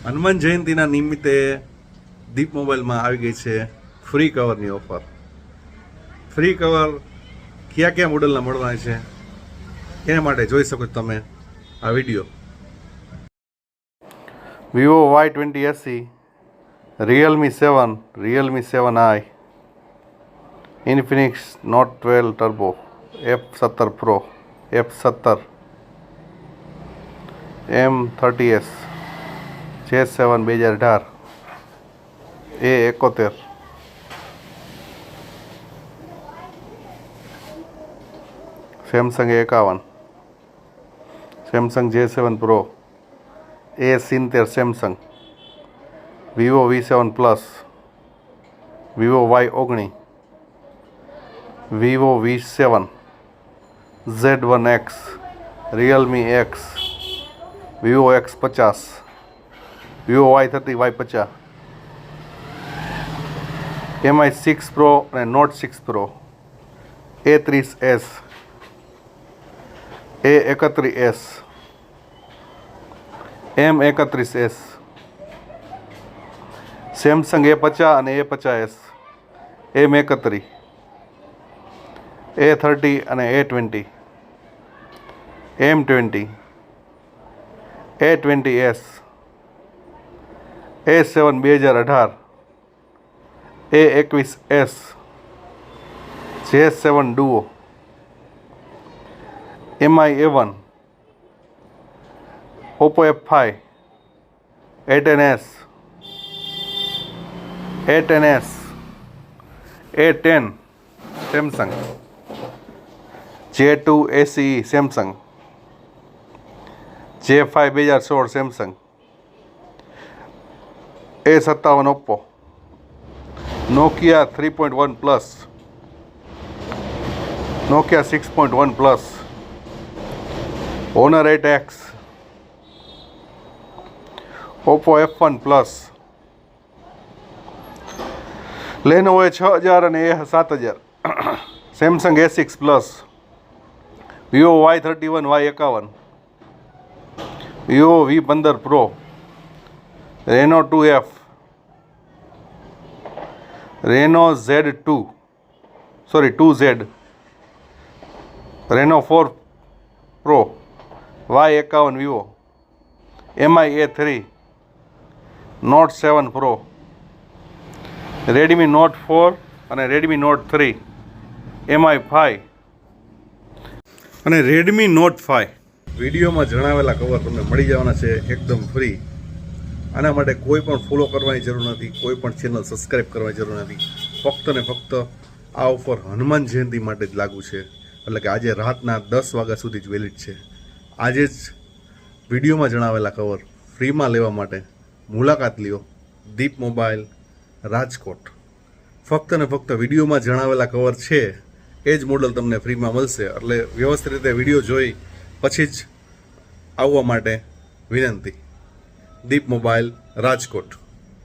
હનુમાન જયંતિના નિમિત્તે દીપ મોબાઈલમાં આવી ગઈ છે ફ્રી કવરની ઓફર. ફ્રી કવર કયા કયા મોડલના મળવાના છે એના માટે જોઈ શકો છો તમે આ video. Vivo Y2080, Realme 7, Realme 7i, Infinix Note 12 Turbo, F17 Pro, F17, M30s, J7 2018, A71, Samsung A51, Samsung J7 Pro, A70 Samsung, Vivo V7 Plus, Vivo Y19, Vivo V7, Z1X, Realme X, Vivo X50, Vivo Y30, Y50, Mi6 Pro અને Note 6 Pro, A30s, A31s, M31s, Samsung A50 અને A50s, M31, A30 અને A20, M20, A20s, A7 2018, A21s, J7 Duo, Mi A1, Oppo F5, A10s, A10s, A10 Samsung, J2 ACE Samsung, J5 2016 Samsung, A57 Oppo, Nokia 3.1 Plus, Nokia 6.1 Plus, Honor 8X, Oppo F1 Plus, Lenovo A6000 અને A7000, Samsung A6 Plus, Vivo Y31, Y51, Vivo V15 Pro, Reno 2F, Reno Z, Reno 4 Pro, Y51 Vivo, Mi A3, Note 7 Pro, Redmi Note 4 અને Redmi Note 3, Mi5 અને Redmi Note 5. વિડીયોમાં જણાવેલા cover તમને મળી જવાના છે એકદમ free. આના માટે કોઈ પણ ફોલો કરવાની જરૂર નથી, કોઈ પણ ચેનલ સબસ્ક્રાઈબ કરવાની જરૂર નથી. ફક્ત ને ફક્ત આ ઓફર હનુમાન જયંતિ માટે જ લાગુ છે, એટલે કે આજે રાતના 10 વાગ્યા સુધી જ વેલિડ છે. આજે જ વિડીયોમાં જણાવેલા કવર ફ્રીમાં લેવા માટે મુલાકાત લ્યો દીપ મોબાઈલ રાજકોટ. ફક્ત ને ફક્ત વિડીયોમાં જણાવેલા કવર છે એ જ મોડલ તમને ફ્રીમાં મળશે, એટલે વ્યવસ્થિત રીતે વિડીયો જોઈ પછી જ આવવા માટે વિનંતી. દીપ મોબાઈલ રાજકોટ.